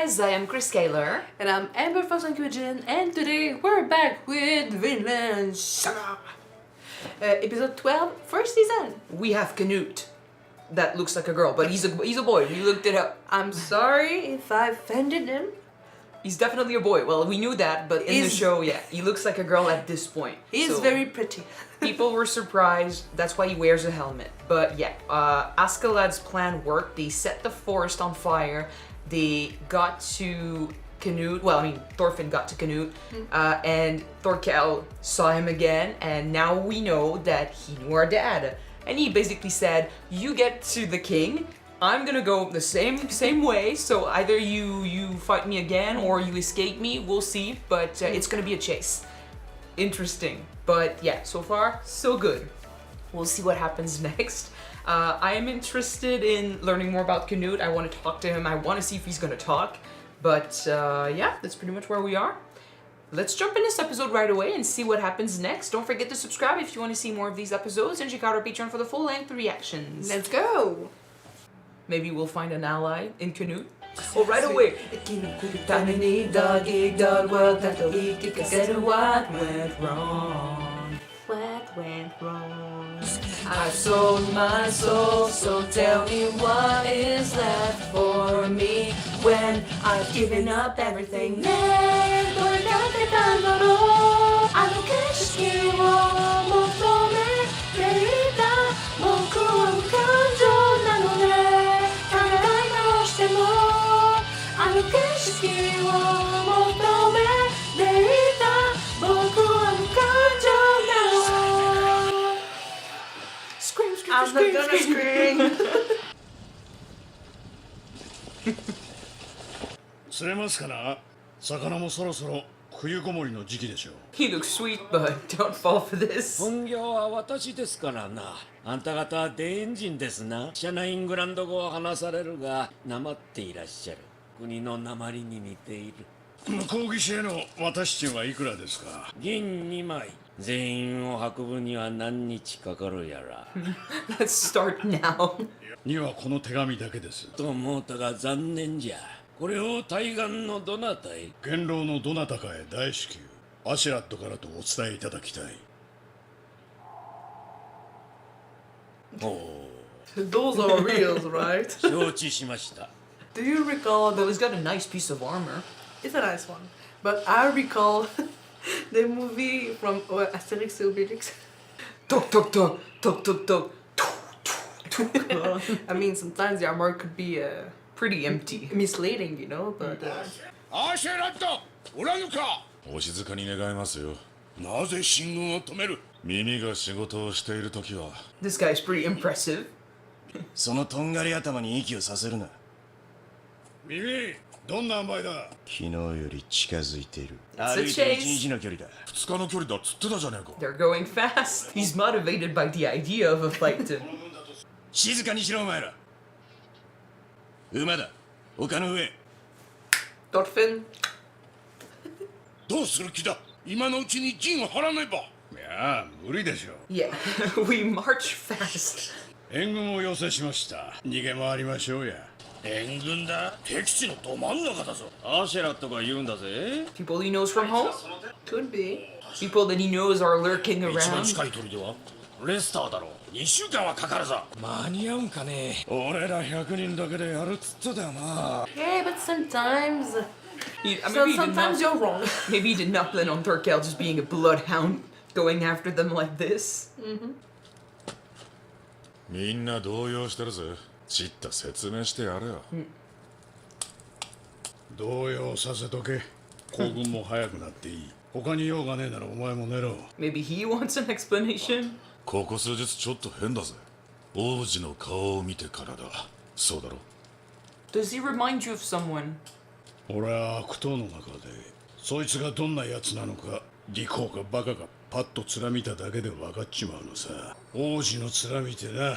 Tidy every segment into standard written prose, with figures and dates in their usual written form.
guys, I am Askeladd. And I'm Amber from Kyuujin, and today we're back with Vinland Saga. Episode 12, first season. We have Canute. That looks like a girl, but he's a boy. We looked it up. I'm sorry if I offended him. He's definitely a boy. Well, we knew that, but in the show, yeah, he looks like a girl at this point. He's very pretty. People were surprised. That's why he wears a helmet. But yeah, Askeladd's plan worked. They set the forest on fire. They got to Canute. Well, I mean, Thorfinn got to Canute, and Thorkell saw him again. And now we know that he knew our dad. And he basically said, "You get to the king. I'm gonna go the same way, so either you fight me again or you escape me, we'll see, but it's gonna be a chase." Interesting, but yeah, so far, so good. We'll see what happens next. I am interested in learning more about Canute. I want to talk to him, I want to see if he's gonna talk, but yeah, that's pretty much where we are. Let's jump in this episode right away and see what happens next. Don't forget to subscribe if you want to see more of these episodes, and check out our Patreon for the full-length reactions. Let's go! Maybe we'll find an ally in Canute. Oh, right away! What went wrong? What went wrong? I sold my soul, so tell me what is left for me when I've given up everything. I'm not gonna scream. 釣れますかな？魚もそろそろ冬ごもりの時期でしょう。 He looks sweet, but don't fall for this. 本業は私ですからな。あんた方はデーン人ですな。社内イングランド語を話されるが、なまっていらっしゃる。国のなまりに似ている。向こう岸への渡し賃はいくらですか？銀2枚。全員を運ぶには何日かかるやら。Let's start now. にはこの手紙だけです。と思うたが残念じゃ。これを対岸のどなたへ？元老のどなたかへ大至急アシュラッドからとお伝えいただきたい。Those are reals, right? 承知しました。 Do you recall Well, he's got a nice piece of armor. It's a nice one. But I recall the movie from Asterix and Obelix. Tuk tuk tuk tuk tuk tuk. I mean, sometimes the armor could be Pretty empty. misleading, you know, but アシュラッド、おらぬか。お静かに願いますよ。なぜ進軍を止める？耳が仕事をしているときは。 This guy's pretty impressive. そのとんがり頭に息をさせるな。耳、どんな塩梅だ？昨日より近づいている。 It's 歩 a いて1 chase. 日の距離だ。2日の距離だっつってたじゃねえか。 They're going fast. He's motivated by the idea of a fight. 静かにしろお前ら。馬だ。丘の上。 Thorfinn. どうする気だ？今のうちに陣を張らねば。いや、無理でしょう。 Yeah, we march fast. 援軍を要請しました。逃げ回りましょうや。援軍だ。敵地のど真ん中だぞ。アシェラットが言うんだぜ。 People he knows from home? Could be. People that he knows are lurking 一番 around? 近い鳥ではレスターだろう。2週間はかかるぞ。間に合うんかね。俺ら100人だけでやるっつってたよな。 Yeah, but sometimes... Maybe he did not, sometimes you're wrong. maybe he did not plan on Thorkell just being a bloodhound, going after them like this. みんな動揺してるぜ。ちった説明してやれよ。動揺させとけ。行軍も早くなっていい。他に用がねえならお前も寝ろ。 Maybe he wants an explanation? ここ数日ちょっと変だぜ。王子の顔を見てからだ。そうだろ。 Does he remind you of someone? 俺は悪党の中で、そいつがどんな奴なのか、利口かバカかパッと面見ただけで分かっちまうのさ。王子の面見てな。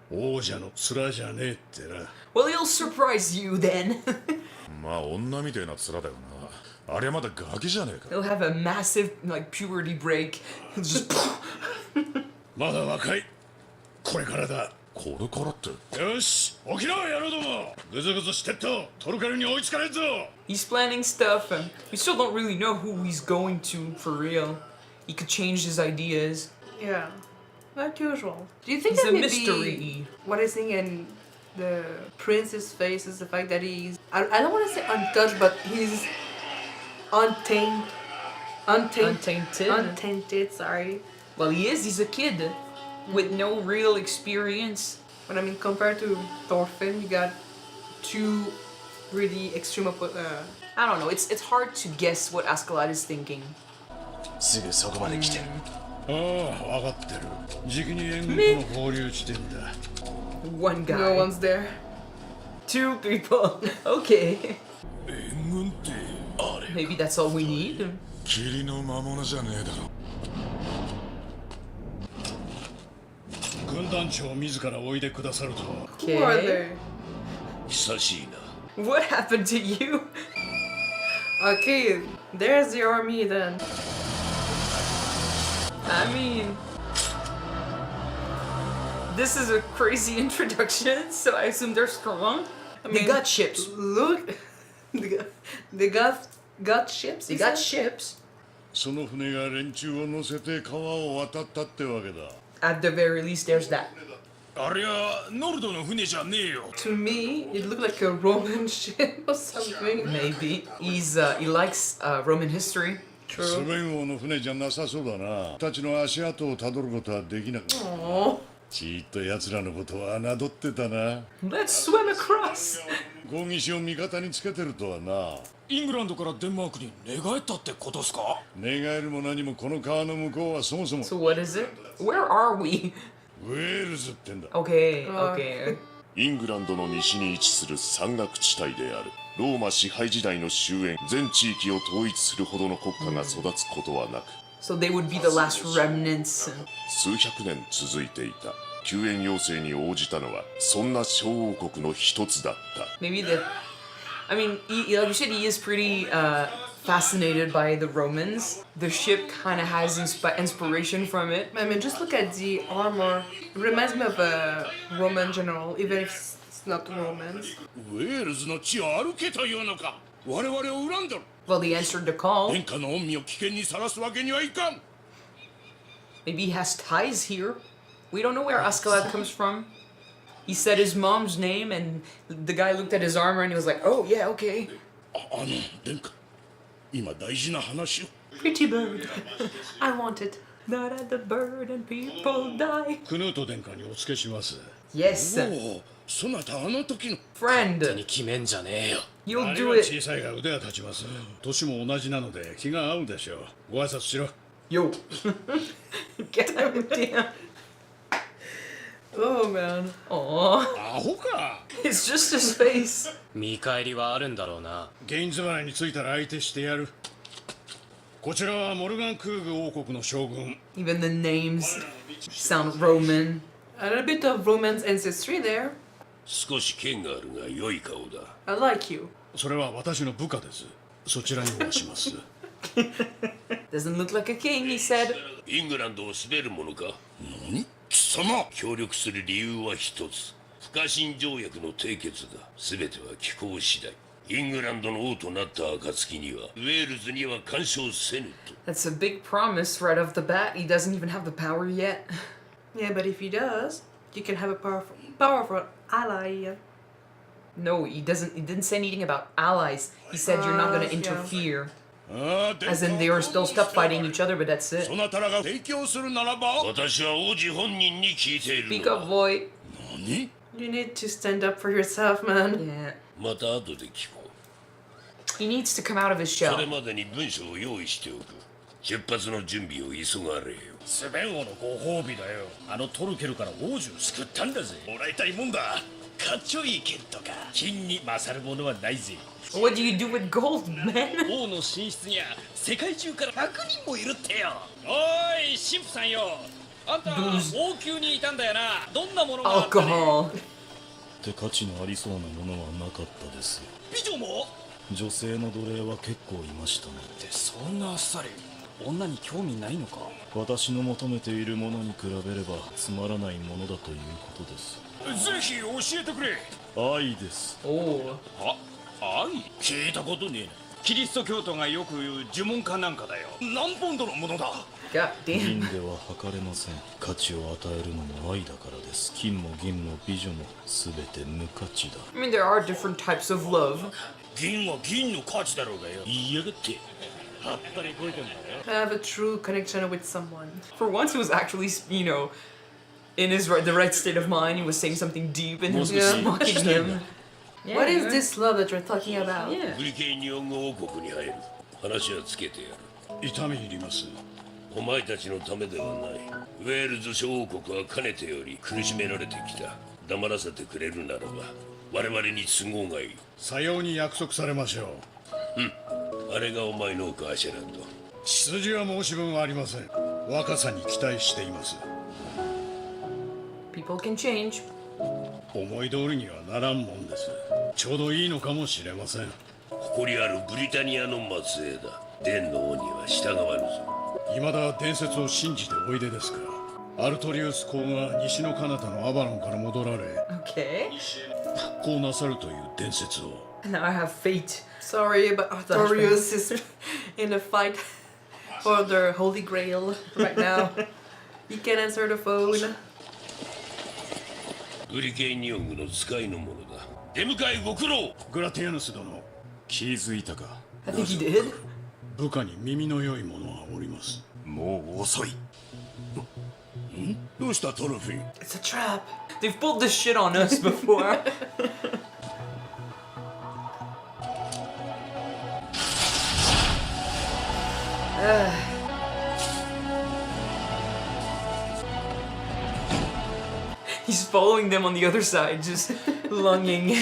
王者の面じゃねえってな。 Well, he'll surprise you then. まあ女みてえな面だよな。あれはまだガキじゃねえか。 He'll have a massive, like, puberty break. He'll just... まだ若い。これからだ。これからって。よし起きろ野郎ども。ぐずぐずしてっとトルカルに追いつかれんぞ。 He's planning stuff, and we still don't really know who he's going to for real. He could change his ideas. Yeah, like usual. Do you think He's that a maybe mystery. what I think in the prince's face is the fact that I don't want to say untouched, but he's untainted, sorry. Well, he is. He's a kid with no real experience. But I mean, compared to Thorfinn, you got two really extreme I don't know. It's hard to guess what Askeladd is thinking. すぐそこまで来てる。ああ分かってる。じきに援軍との合流地点だ。 One guy. no one's there. Two people. Okay. 援軍ってあれ Maybe that's all we need. 霧の魔物じゃねえだろ。軍団長自らおいでくださるとは。 Who are they? 久しいな。 What happened to you? Okay, there's the army then. I mean, this is a crazy introduction, so I assume they're strong. They got ships. Look, they got ships. They you got said? ships. その船が連中を乗せて川を渡ったってわけだ。 At the very least, there's that. あれはノルドの船じゃねえよ。 To me, it looked like a Roman ship or something. Maybe he likes Roman history. スベン王の船じゃなさそうだな。たちの足跡をたどることはできなかった。 Aww. ちーっと奴らのことは侮ってたな。 Let's swim across. 合議士を味方につけてるとはな。イングランドからデンマークに寝返ったってことっすか？寝返るも何もこの川の向こうはそもそも So what is it? Where are we? ウェールズってんだ。 Okay, okay. イングランドの西に位置する山岳地帯である。ローマ支配時代の終焉、全地域を統一するほどの国家が育つことはなく、 So they would be the last remnants. 数百年続いていた。救援要請に応じたのは、そんな小王国の一つだった。 Maybe I mean, like you said, he is pretty fascinated by the Romans. The ship kind of has inspiration from it. I mean, just look at the armor. It reminds me of a Roman general, even if it's not Romans. ウェールズの地を歩けというのか。我々を恨んでる。 Well, he answered the call. 殿下の恩義を危険にさらすわけにはいかん。 Maybe he has ties here. We don't know where Askeladd comes from. He said his mom's name, and the guy looked at his armor and he was like, oh, yeah, okay. 殿下、今大事な話を。 Pretty bird. I want it. Not at the bird and people die. クヌート殿下にお付けします。 Yes, おお、そなたあの時の。 friend. 決めんじゃねえよ。 You'll あれ do は it. 小さいが腕が立ちます。年も同じなので気が合うでしょう。ご挨拶しろ。 Yo. Get him down. Oh man. Aww. アホか。 It's just his face. 見返りはあるんだろうな。原因払いについたら相手してやる。こちらはモルガンクーグ王国の将軍。 Even the names sound Roman. A little bit of Roman's ancestry there. 少し剣があるが良い顔だ。I like you. それは私の部下です。そちらにおします。 Doesn't look like a king, he said. イングランドを滑るものか？何？貴様。協力する理由は一つ。不可侵条約の締結だ。全ては気候次第。イングランドの王となった暁にはウェールズには干渉せぬと。 That's a big promise right off the bat. He doesn't even have the power yet. Yeah, but if he does, you can have a powerful ally. No, he doesn't. He didn't say anything about allies. He said you're not going to Yeah. interfere. ああ、殿 As in, they were still stop fighting each other, but that's it. そなたらが提供するならば。私は王子本人に聞いている Speak の up, だ。 boy. 何？ You need to stand up for yourself, man. Yeah. また後で聞こう。 He needs to come out of his それ shell. までに文書を用意しておく。出発の準備を急がれよ。スベン王のご褒美だよ。あのトルケルから王子を救ったんだぜ。もらいたいもんだ。かっちょいい剣とか金に勝るものはないぜ。 What do you do with gold, man? 王の寝室には世界中から100人もいるってよ。おい神父さんよ、あんた王宮にいたんだよな。どんなものがあったね。 Alcohol. って価値のありそうなものはなかったです。美女も女性の奴隷は結構いましたね。ってそんなあっさり。女に興味ないのか。私の求めているものに比べればつまらないものだということです。ぜひ教えてくれ。愛です。Oh. 愛聞いたことねえな。キリスト教徒がよく言う呪文かなんかだよ。何ポンドのものだ。 God 銀 damn. では測れません。価値を与えるのも愛だからです。金も銀も美女も全て無価値だ。 I mean, there are different types of love. 銀は銀の価値だろうがよ。言いやがって。 Have a true connection with someone. For once, he was actually, you know, in the right state of mind. He was saying something deep and he was Yeah. mocking him. Yeah, What is yeah. this love that you're talking about? Yeah. ブリケイニオン王国に入る。話はつけてやる。痛み入ります。お前たちのためではない。ウェールズ諸王国はかねてより苦しめられてきた。黙らせてくれるならば我々に都合がいい。さように約束されましょう。あれがお前のか、アシェランド。血筋は申し分ありません。若さに期待しています。 People can change. 思い通りにはならんもんです。ちょうどいいのかもしれません。誇りあるブリタニアの末裔だ。デンの王には従わぬぞ。未だ伝説を信じておいでですか。アルトリウス公が西の彼方のアバロンから戻られ Okay. 復興なさるという伝説を。 Now I have fate. Sorry, but Artorius is in a fight for the Holy Grail right now. He can't answer the phone. ブリケイニオングの使いの者だ。出迎えご苦労。グラティアヌス殿、気づいたか。 I think he did. 部下に耳の良い者がおります。もう遅い。どうしたトロフィー。 It's a trap. They've pulled this shit on us before. He's following them on the other side, just lunging. Yeah,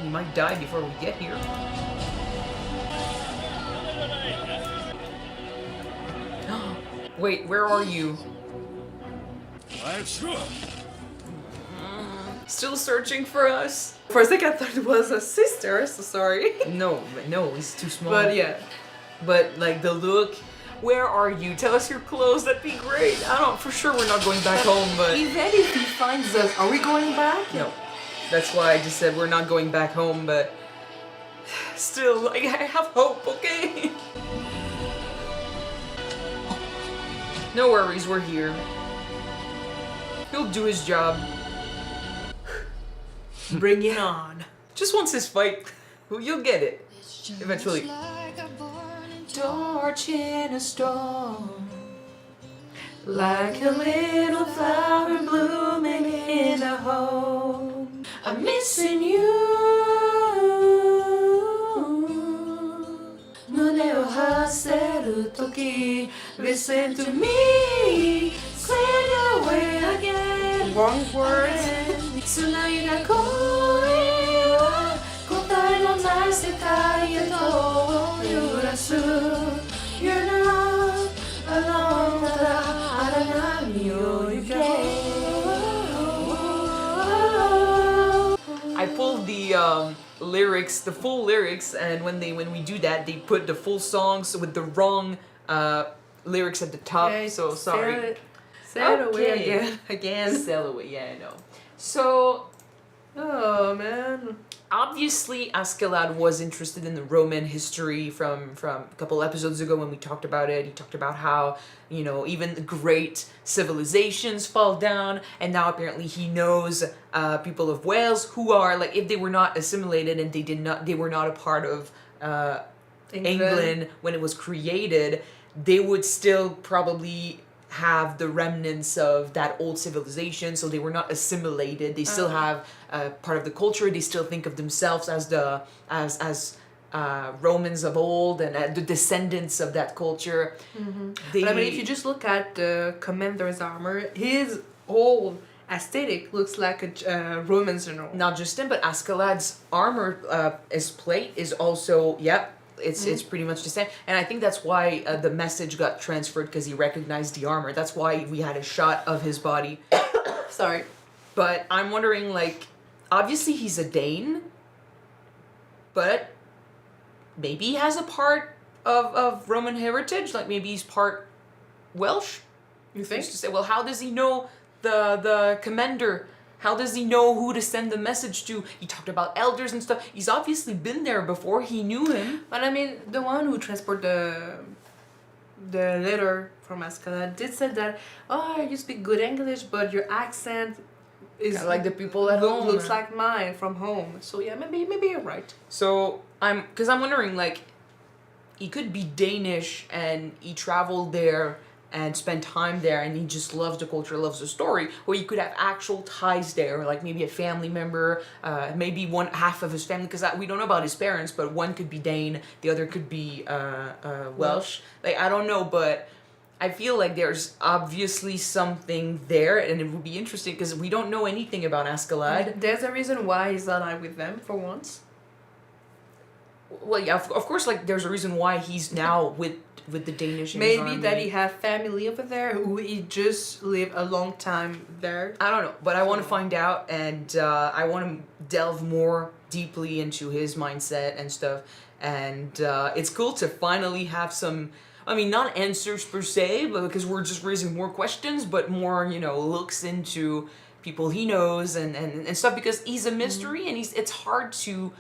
he might die before we get here. Wait, where are you? Still searching for us? For a second, I thought it was a sister, so sorry. No, he's too small. But yeah. But like the look, where are you? Tell us your clothes, that'd be great. I don't, for sure we're not going back home, but Even if he finds us, are we going back? no. That's why I just said we're not going back home, but still, I have hope, okay? No worries, we're here. He'll do his job. Bring it on. Just once this fight, you'll get it. Eventually. Torch in a storm, like a little flower blooming in a home. I'm missing you. 胸を張せる時 Listen to me, sail away again. Wrong words. 繋いだ声は答えのない世界へと揺らす You're not alone ただ荒波を行け I pulled the lyrics, the full lyrics, and when we do that, they put the full songs with the wrong lyrics at the top. Okay, So sorry. Sail away again. Sail away. Yeah, I know. So, Oh man. obviously, Askeladd was interested in the Roman history from a couple episodes ago when we talked about it. He talked about how, you know, even the great civilizations fall down, and now apparently he knows people of Wales who are, like, if they were not assimilated and they were not a part of England when it was created, they would still probably have the remnants of that old civilization, so they were not assimilated. They still have part of the culture. They still think of themselves as Romans of old and the descendants of that culture. But I mean, if you just look at the commander's armor, his whole aesthetic looks like a Roman general. not just him, but Askeladd's armor, his plate is also it's pretty much the same, and I think that's why the message got transferred because he recognized the armor. That's why we had a shot of his body. Sorry. But I'm wondering, like, obviously he's a Dane, but maybe he has a part of Roman heritage, like maybe he's part Welsh. You think? Used to say, well, how does he know the commander? How does he know who to send the message to? He talked about elders and stuff. He's obviously been there before. He knew him. But I mean, the one who transported the letter from Askeladd did say that, oh, you speak good English, but your accent is Kinda like the people at home. looks like mine from home. So yeah, maybe you're right. So I'm wondering, like, he could be Danish and he traveled there and spent time there and he just loves the culture, loves the story, or you could have actual ties there, like maybe a family member, maybe one half of his family, because we don't know about his parents, but one could be Dane, the other could be Welsh. Like, I don't know, but I feel like there's obviously something there, and it would be interesting because we don't know anything about Askeladd. There's a reason why he's alive with them for once. Well, yeah, of course, like, there's a reason why he's now with the Danish. Maybe that he had family over there who he just lived a long time there. I don't know, but I want to find out, and I want to delve more deeply into his mindset and stuff. And it's cool to finally have some, I mean, not answers per se, but because we're just raising more questions, but more, looks into people he knows and stuff, because he's a mystery and it's hard to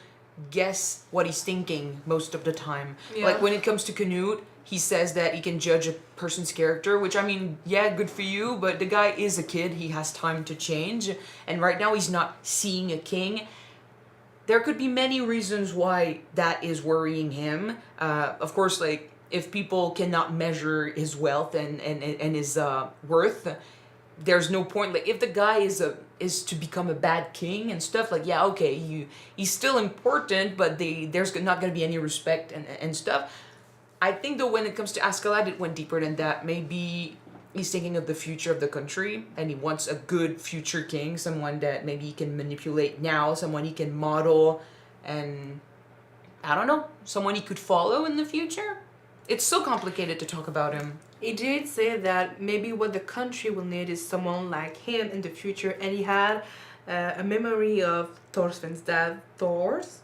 guess what he's thinking most of the time. Yeah. Like when it comes to Canute, he says that he can judge a person's character, which, I mean, yeah, good for you, but the guy is a kid. He has time to change. And right now he's not seeing a king. There could be many reasons why that is worrying him. Of course, like, if people cannot measure his wealth and his worth, there's no point. Like, if the guy is to become a bad king and stuff, like, yeah, okay, he's still important, but there's not going to be any respect and stuff. I think, though, when it comes to Askeladd, it went deeper than that. Maybe he's thinking of the future of the country, and he wants a good future king, someone that maybe he can manipulate now, someone he can model, and I don't know, someone he could follow in the future. It's so complicated to talk about him. He did say that maybe what the country will need is someone like him in the future, and he had a memory of Thorfinn's dad, Thor's.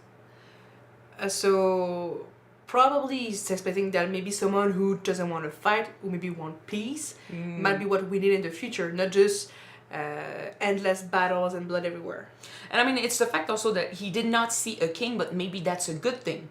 So probably he's expecting that maybe someone who doesn't want to fight, who maybe want peace, might be what we need in the future, not just endless battles and blood everywhere. And I mean, it's the fact also that he did not see a king, but maybe that's a good thing.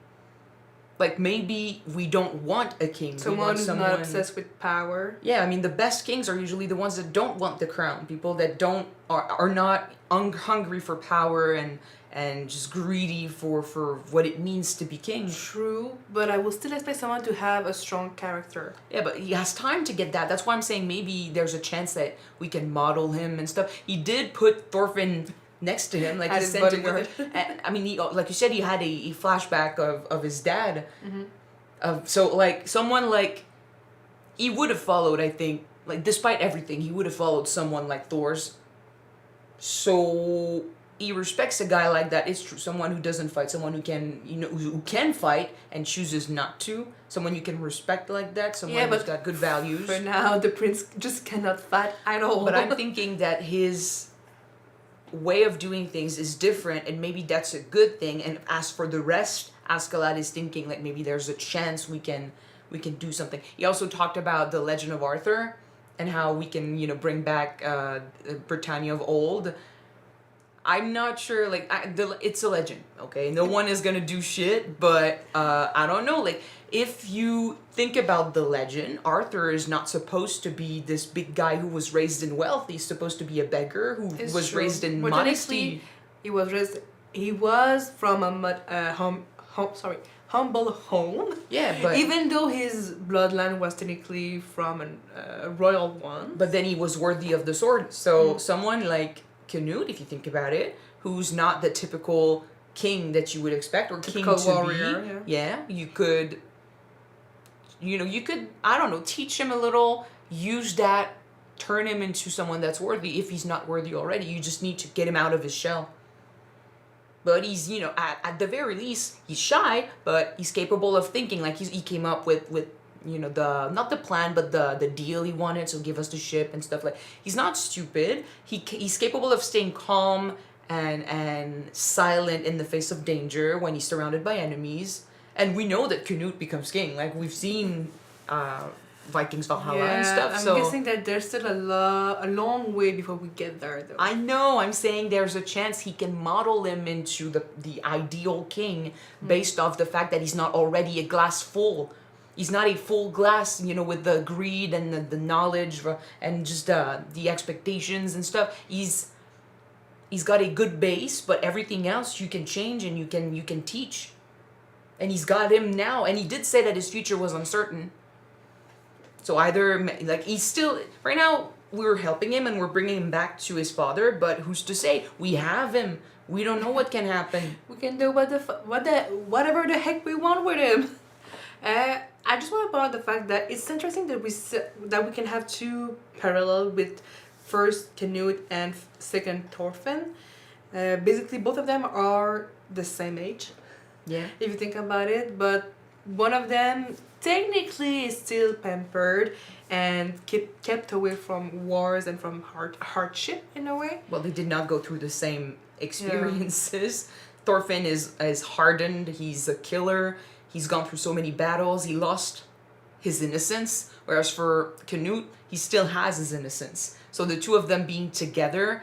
Like, maybe we don't want a king. Someone who's not obsessed with power. Yeah, I mean, the best kings are usually the ones that don't want the crown. People that are not hungry for power and just greedy for what it means to be king. True, but I will still expect someone to have a strong character. Yeah, but he has time to get that. That's why I'm saying maybe there's a chance that we can model him and stuff. He did put Thorfinn next to him, like he sent him with her. And, I mean, he, like you said, he had a flashback of his dad. Mm-hmm. So, like, someone like, he would have followed, I think, like, despite everything, he would have followed someone like Thor's. So he respects a guy like that. It's true. Someone who doesn't fight, someone who can, who can fight and chooses not to. Someone you can respect like that. Someone who's got good values. For now, the prince just cannot fight at all. But I'm thinking that his way of doing things is different, and maybe that's a good thing. And as for the rest, Askeladd is thinking like maybe there's a chance we can do something. He also talked about the legend of Arthur and how we can bring back Britannia of old. I'm not sure, like, it's a legend, okay? No one is gonna do shit, but I don't know, like, if you think about the legend, Arthur is not supposed to be this big guy who was raised in wealth. He's supposed to be a beggar who was raised in modesty. He was from a humble home. Yeah, but even though his bloodline was technically from a royal one. But then he was worthy of the sword. So someone like Canute, if you think about it, who's not the typical king that you would expect, or typical king to warrior, be. Yeah, you could, I don't know, teach him a little, use that, turn him into someone that's worthy. If he's not worthy already, you just need to get him out of his shell. But he's, at the very least, he's shy, but he's capable of thinking. Like, he came up with not the plan, but the deal he wanted, so give us the ship and stuff. Like, he's not stupid. He's capable of staying calm and silent in the face of danger when he's surrounded by enemies. And we know that Canute becomes king. Like, we've seen Vikings Valhalla and stuff. I'm So guessing that there's still a long way before we get there, though. I know, I'm saying there's a chance he can model him into the ideal king based off the fact that he's not already a glass full. He's not a full glass, you know, with the greed and the knowledge and just the expectations and stuff. He's got a good base, but everything else you can change and you can teach. And he's got him now, and he did say that his future was uncertain. So either, like, he's still, right now, we're helping him and we're bringing him back to his father, but who's to say? We have him. We don't know what can happen. We can do whatever the heck we want with him. I just want to point out the fact that it's interesting that we can have two parallel with first Canute and second Thorfinn. Basically, both of them are the same age. Yeah. If you think about it, but one of them technically is still pampered and kept away from wars and from hardship in a way. Well, they did not go through the same experiences. Thorfinn is hardened. He's a killer. He's gone through so many battles. He lost his innocence. Whereas for Canute, he still has his innocence. So the two of them being together,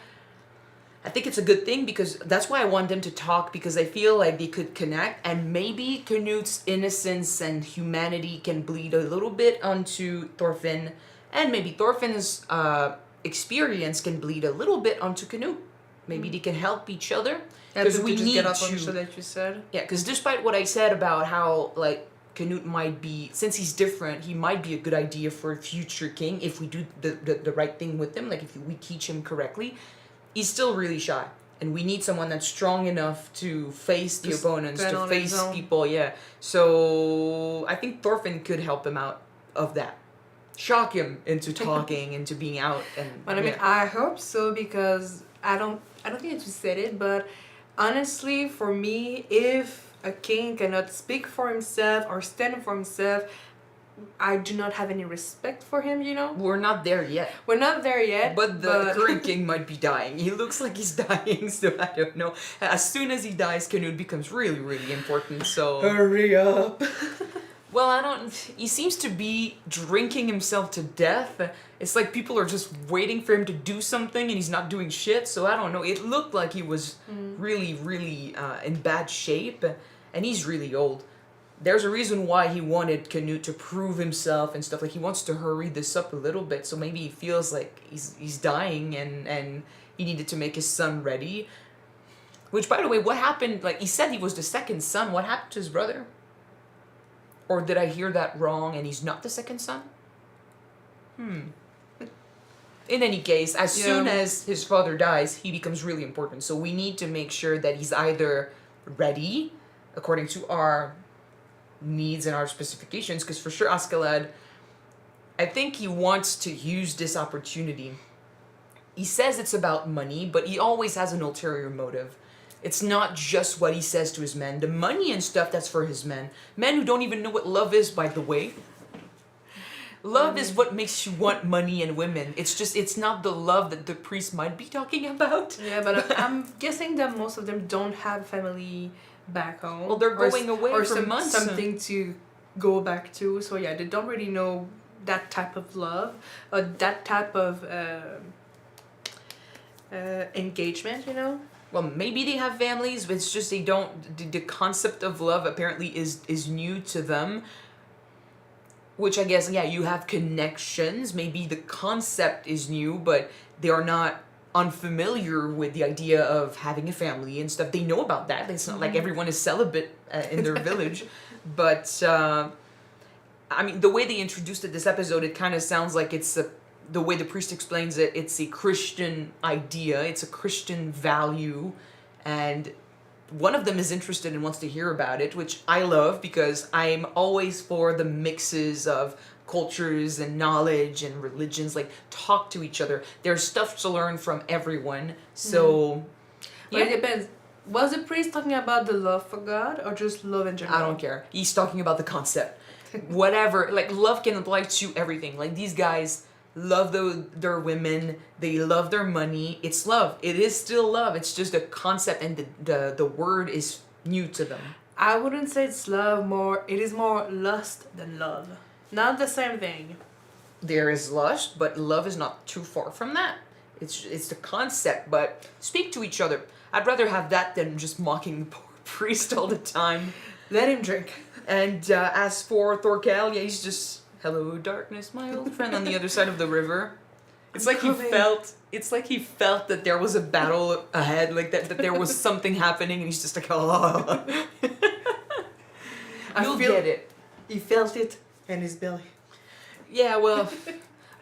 I think it's a good thing, because that's why I want them to talk, because I feel like they could connect, and maybe Canute's innocence and humanity can bleed a little bit onto Thorfinn, and maybe Thorfinn's experience can bleed a little bit onto Canute. Maybe they can help each other, because we just need get up to. on show that you said. Yeah, because despite what I said about how, like, Canute might be, since he's different, he might be a good idea for a future king if we do the right thing with him, like if we teach him correctly. He's still really shy, and we need someone that's strong enough to face the opponents, to face people, yeah. So I think Thorfinn could help him out of that. Shock him into talking, into being out. But I mean, I hope so, because I don't think that you said it, but honestly, for me, if a king cannot speak for himself or stand for himself, I do not have any respect for him, you know? We're not there yet. We're not there yet. But the current king might be dying. He looks like he's dying, so I don't know. As soon as he dies, Canute becomes really, really important, so... Hurry up! Well, he seems to be drinking himself to death. It's like people are just waiting for him to do something and he's not doing shit, so I don't know. It looked like he was really, really in bad shape, and he's really old. There's a reason why he wanted Canute to prove himself and stuff. Like, he wants to hurry this up a little bit, so maybe he feels like he's dying and he needed to make his son ready. Which, by the way, what happened? Like, he said he was the second son. What happened to his brother? Or did I hear that wrong and he's not the second son? In any case, as soon as his father dies, he becomes really important. So we need to make sure that he's either ready, according to our needs and our specifications, because for sure Askeladd, I think he wants to use this opportunity. He says it's about money, but he always has an ulterior motive. It's not just what he says to his men. The money and stuff, that's for his men. Men who don't even know what love is, by the way. Love is what makes you want money and women. It's not the love that the priest might be talking about. Yeah, but I'm guessing that most of them don't have family back home. Well, they're going away for months. Something to go back to. So yeah, they don't really know that type of love, or that type of engagement, you know? Well, maybe they have families, but it's just they don't... The concept of love apparently is new to them. Which I guess, yeah, you have connections. Maybe the concept is new, but they are not unfamiliar with the idea of having a family and stuff. They know about that. It's not like everyone is celibate in their village. But, I mean, the way they introduced it this episode, it kind of sounds like it's the way the priest explains it, it's a Christian idea. It's a Christian value. And one of them is interested and wants to hear about it, which I love, because I'm always for the mixes of cultures and knowledge and religions. Like, talk to each other. There's stuff to learn from everyone. So, But it depends. Was the priest talking about the love for God or just love in general? I don't care. He's talking about the concept. Whatever. Like, love can apply to everything. Like, these guys love their women. They love their money. It's love. It is still love. It's just a concept, and the word is new to them. I wouldn't say it's love. It is more lust than love. Not the same thing. There is lust, but love is not too far from that. It's the concept, but speak to each other. I'd rather have that than just mocking the poor priest all the time. Let him drink. And as for Thorkell, yeah, he's just, hello darkness, my old friend, on the other side of the river. It's like he felt that there was a battle ahead, like that there was something happening, and he's just like, oh. You'll get it. He felt it in his belly. Yeah, well,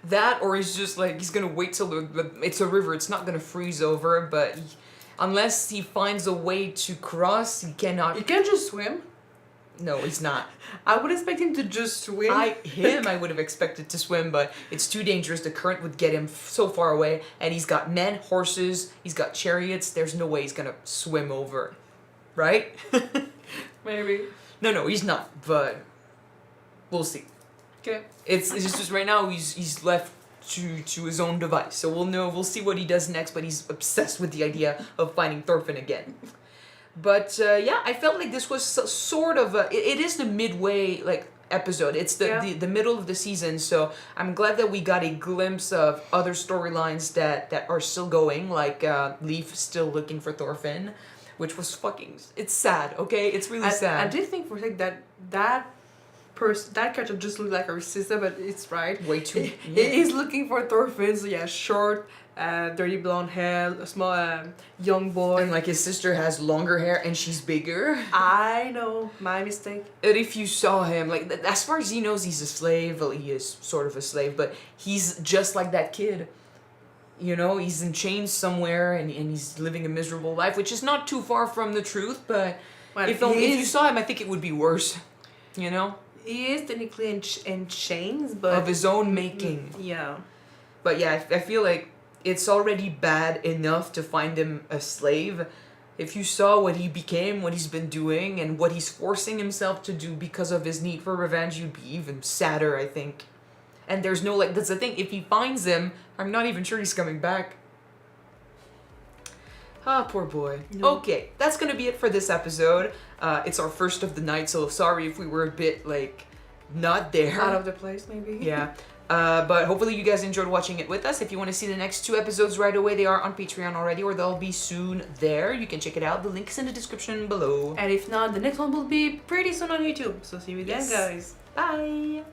that, or he's just like, he's gonna wait till it's a river, it's not gonna freeze over, but unless he finds a way to cross, he cannot. He can just swim. No, he's not. I would expect him to just swim. I would have expected to swim, but it's too dangerous. The current would get him so far away, and he's got men, horses, he's got chariots. There's no way he's gonna swim over, right? Maybe. No, he's not. But we'll see. Okay. It's just right now he's left to his own device. So we'll see what he does next. But he's obsessed with the idea of finding Thorfinn again. But yeah, I felt like this was sort of it is the midway like episode. It's the middle of the season, so I'm glad that we got a glimpse of other storylines that are still going, like Leif still looking for Thorfinn, which was it's sad, okay? It's really sad. I did think for a sec that character just looked like her sister, but it's right. Way too. He's looking for Thorfinn, so yeah, short, dirty blonde hair, a small young boy. And like his sister has longer hair and she's bigger. I know, my mistake. And if you saw him, like as far as he knows, he's a slave. Well, he is sort of a slave, but he's just like that kid. You know, he's in chains somewhere and he's living a miserable life, which is not too far from the truth, but well, if you saw him, I think it would be worse. You know? He is technically in chains, but of his own making. Yeah. But yeah, I feel like it's already bad enough to find him a slave. If you saw what he became, what he's been doing, and what he's forcing himself to do because of his need for revenge, you'd be even sadder, I think. And there's no, that's the thing, if he finds him, I'm not even sure he's coming back. Ah, poor boy. No. Okay, that's gonna be it for this episode. It's our first of the night, so sorry if we were a bit, not there. Out of the place, maybe. Yeah. But hopefully you guys enjoyed watching it with us. If you want to see the next 2 episodes right away, they are on Patreon already, or they'll be soon there. You can check it out. The link is in the description below. And if not, the next one will be pretty soon on YouTube. So see you then, guys. Bye!